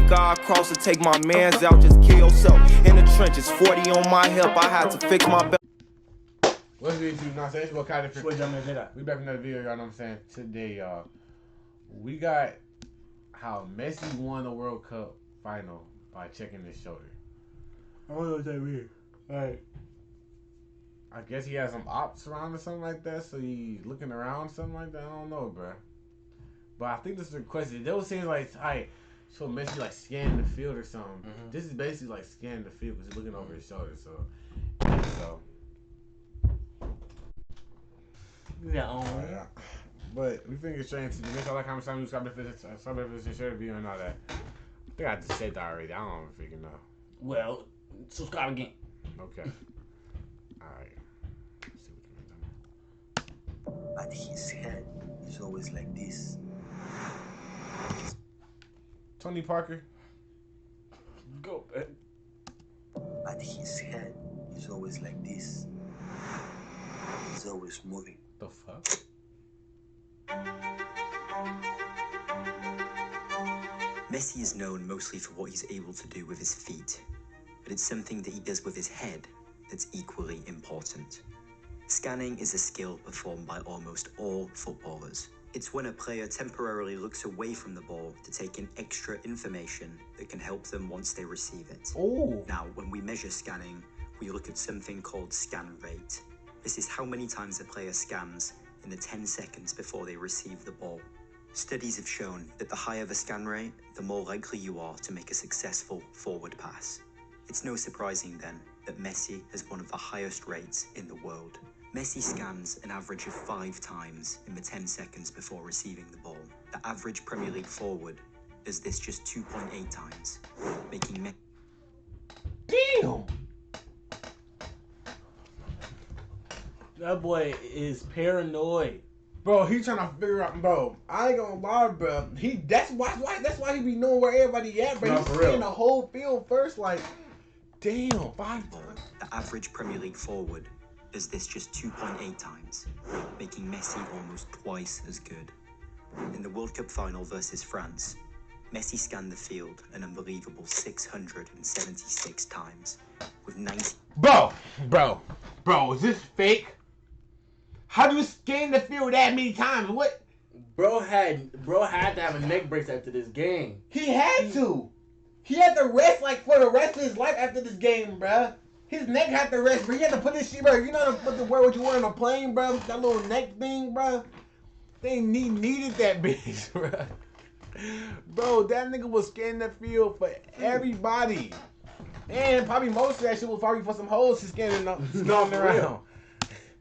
think I'll cross and take my mans out, just kill yourself. In the trenches, 40 on my hip, I had to fix my belt. What's good, you know what I'm saying? It's what kind of Switch on that. We back from another video, y'all know what I'm saying? Today, y'all, we got how Messi won the World Cup final by checking his shoulder. I don't know what that means. Alright. I guess he has some ops around or something like that, so he's looking around, something like that. I don't know, bro. But I think this is the question. They was saying like, alright, so Messi like scanning the field or something. Mm-hmm. This is basically like scanning the field because he's looking over his shoulder. So. Yeah. But we finna get straight into the make all that comment, subscribe if it's share the video and all that. I think I just said that already. I don't freaking know. Well, subscribe again. Okay. Alright. Let's see what you're But his head is always like this. Tony Parker. Go, man. But his head is always like this. He's always moving. The fuck? Messi is known mostly for what he's able to do with his feet, but it's something that he does with his head that's equally important. Scanning is a skill performed by almost all footballers. It's when a player temporarily looks away from the ball to take in extra information that can help them once they receive it. Oh. Now, when we measure scanning, we look at something called scan rate. This is how many times a player scans in the 10 seconds before they receive the ball. Studies have shown that the higher the scan rate, the more likely you are to make a successful forward pass. It's no surprising then that Messi has one of the highest rates in the world. Messi scans an average of 5 times in the 10 seconds before receiving the ball. The average Premier League forward does this just 2.8 times, making Messi... Damn! That boy is paranoid. Bro, he trying to figure out, bro. I ain't gonna lie, bro. That's why he be knowing where everybody at, bro. No, He's for seeing real. the whole field first, like, damn, 5 times. The average Premier League forward does this just 2.8 times, making Messi almost twice as good. In the World Cup final versus France, Messi scanned the field an unbelievable 676 times, with 90... Bro, is this fake? How do you scan the field that many times? What? Bro had to have a neck brace after this game. He had to. He had to rest like for the rest of his life after this game, bro. His neck had to rest, bro. He had to put this shit, bro. You know what you wear on a plane, bro? That little neck thing, bro. They needed that bitch, bro. Bro, that nigga was scanning the field for everybody. And probably most of that shit was probably for some hoes he's scanning around.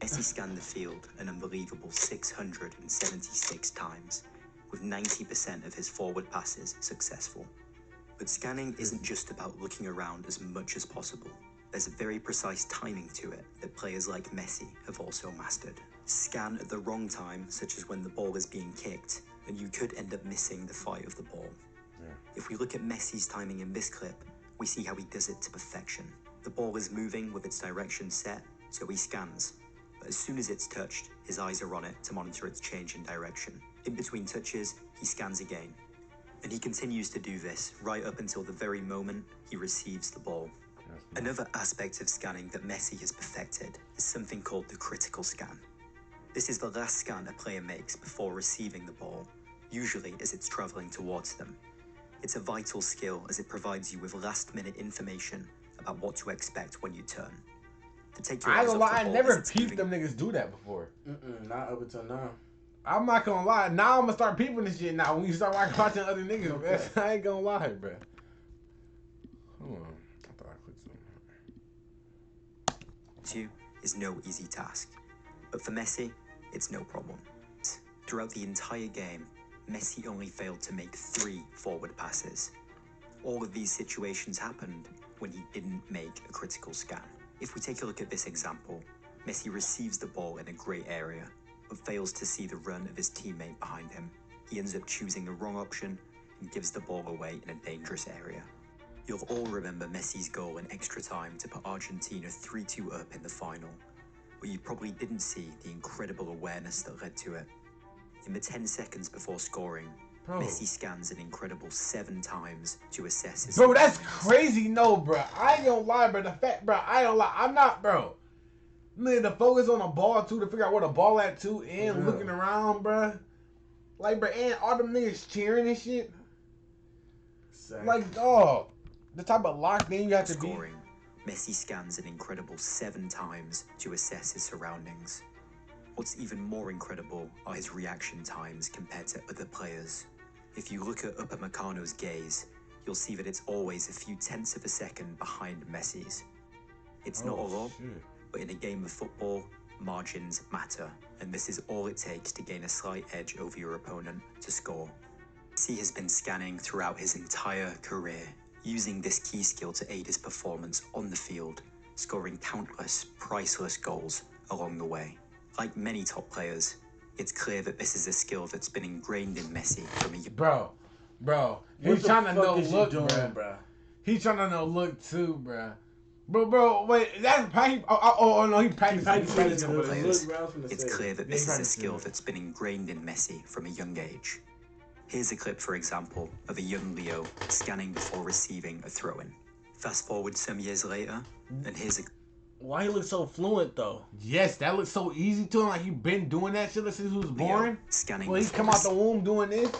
Messi scanned the field an unbelievable 676 times, with 90% of his forward passes successful. But scanning isn't just about looking around as much as possible. There's a very precise timing to it that players like Messi have also mastered. Scan at the wrong time, such as when the ball is being kicked, and you could end up missing the flight of the ball. Yeah. If we look at Messi's timing in this clip, we see how he does it to perfection. The ball is moving with its direction set, so he scans. But as soon as it's touched, his eyes are on it to monitor its change in direction. In between touches, he scans again. And he continues to do this right up until the very moment he receives the ball. Another aspect of scanning that Messi has perfected is something called the critical scan. This is the last scan a player makes before receiving the ball, usually as it's traveling towards them. It's a vital skill as it provides you with last-minute information about what to expect when you turn. To take your I ain't eyes gonna off lie, the I ball never as it's peeped moving. them niggas do that before. Not up until now. I'm not gonna lie. Now I'm gonna start peeping this shit now when you start watching other niggas. Okay. I ain't gonna lie, bro. Hold on. I thought I clicked something. You is no easy task. But for Messi, it's no problem. Throughout the entire game, Messi only failed to make 3 forward passes. All of these situations happened when he didn't make a critical scan. If we take a look at this example, Messi receives the ball in a grey area, but fails to see the run of his teammate behind him. He ends up choosing the wrong option and gives the ball away in a dangerous area. You'll all remember Messi's goal in extra time to put Argentina 3-2 up in the final, but you probably didn't see the incredible awareness that led to it. In the 10 seconds before scoring, Bro. Messi scans an incredible 7 times to assess his. Bro, that's crazy. No, bro. I ain't gonna lie, bro. The fact, bro, I don't lie. I'm not, bro. Man, the focus on the ball, too, to figure out where the ball at, too, and looking around, bro. Like, bro, and all them niggas cheering and shit. Exactly. Like, dog, the type of locked in you have to Scoring. Messi scans an incredible 7 times to assess his surroundings. What's even more incredible are his reaction times compared to other players. If you look at Upamecano's gaze, you'll see that it's always a few tenths of a second behind Messi's. It's not a lot, but in a game of football, margins matter, and this is all it takes to gain a slight edge over your opponent to score. Messi has been scanning throughout his entire career, using this key skill to aid his performance on the field, scoring countless, priceless goals along the way. Like many top players, it's clear that this is a skill that's been ingrained in Messi from a young. Bro, he's trying to know look, bro. He's trying to know look too, bro. Bro, wait, that's practice. Oh, no, he practicing. It's clear that this is a skill that's been ingrained in Messi from a young age. Here's a clip, for example, of a young Leo scanning before receiving a throw-in. Fast forward some years later, and here's a. Why he look so fluent though? Yes, that looks so easy to him. Like he been doing that shit since he was born. Leo scanning. Well, he come out the womb doing this.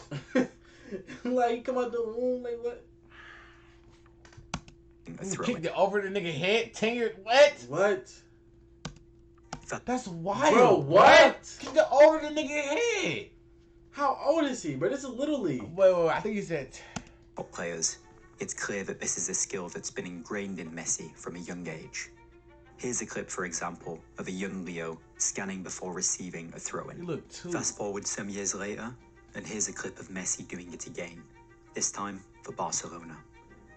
Like he come out the womb like what? Kicked it over the nigga head. Tenured what? What? That's wild. Bro, what? Kicked it over the nigga head. How old is he? Bro, this is Little League. Wait, I think he said. Top players, it's clear that this is a skill that's been ingrained in Messi from a young age. Here's a clip, for example, of a young Leo scanning before receiving a throw-in. You look too. Fast forward some years later, and here's a clip of Messi doing it again, this time for Barcelona.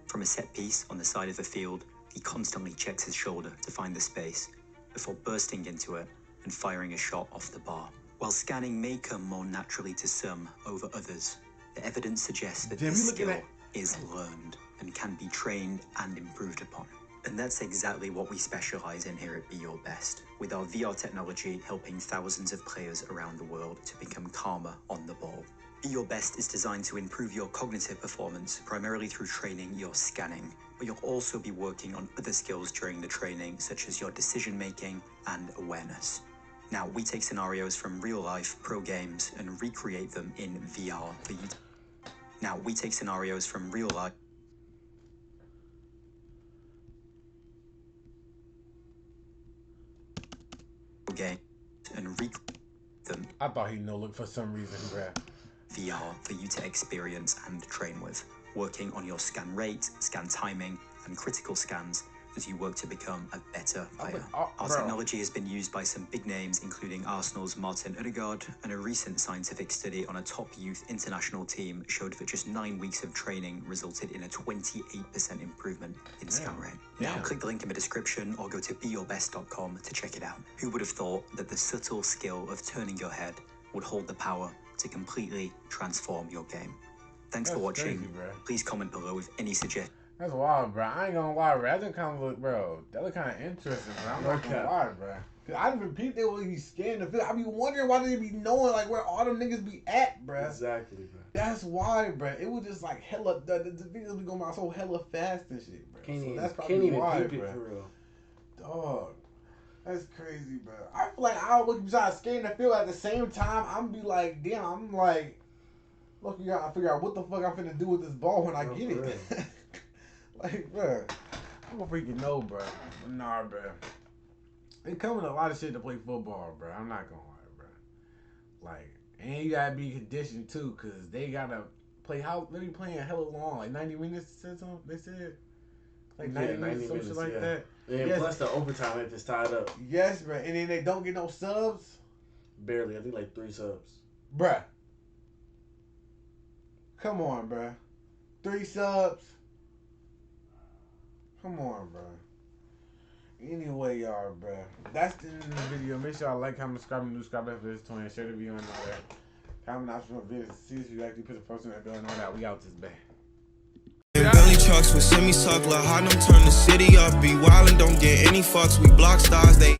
From a set piece on the side of the field, he constantly checks his shoulder to find the space, before bursting into it and firing a shot off the bar. While scanning may come more naturally to some over others, the evidence suggests that this skill is learned and can be trained and improved upon. And that's exactly what we specialize in here at Be Your Best, with our VR technology helping thousands of players around the world to become calmer on the ball. Be Your Best is designed to improve your cognitive performance, primarily through training your scanning, but you'll also be working on other skills during the training, such as your decision-making and awareness. Now, we take scenarios from real-life pro games and recreate them in VR for you. Now, we take scenarios from real-life game and recreate them. I thought he no look for some reason, bruh. VR for you to experience and train with, working on your scan rate, scan timing, and critical scans as you work to become a better player. Our technology has been used by some big names, including Arsenal's Martin Odegaard, and a recent scientific study on a top youth international team showed that just 9 weeks of training resulted in a 28% improvement in scan rate. Now, click the link in the description or go to beyourbest.com to check it out. Who would have thought that the subtle skill of turning your head would hold the power to completely transform your game? Thanks for watching. Crazy, please comment below with any suggestions. That's wild, bro. I ain't gonna lie, bro. That didn't kind of look, bro. That look kind of interesting, bro. I'm not gonna lie, bro. Cause I didn't repeat that when he scanned the field. I be wondering why they be knowing like where all them niggas be at, bro. Exactly, bro. That's why, bro. It was just like hella. The videos be going by so hella fast and shit, bro. Can't so even, that's probably why, peep it bro. for real. Dog, that's crazy, bro. I feel like I would try to scan the field at the same time. I'm be like, damn. I'm like, look, you gotta figure out what the fuck I'm finna do with this ball when I get it. Like, bro, I'm gonna freaking know, bro. Nah, bro. It comes with a lot of shit to play football, bro. I'm not gonna lie, bro. Like, and you gotta be conditioned too, cause they gotta play. How they be playing hella long, like 90 minutes. Said something. They said like 90 minutes, some shit like that. Yeah, yes. Plus the overtime if it's tied up. Yes, bro. And then they don't get no subs. Barely. I think like 3 subs. Bruh. Come on, bruh. 3 subs. Come on, bro. Anyway, y'all, bro. That's the end of the video. Make sure y'all like, comment, subscribe, and subscribe for this twin. Share the video and all that. Comment option for videos. See if you actually put the post in that bell and all that. We out this bad. Belly trucks with semi-suck, La Harlem turn the city up. Be wild and don't get any fucks. We block stars, they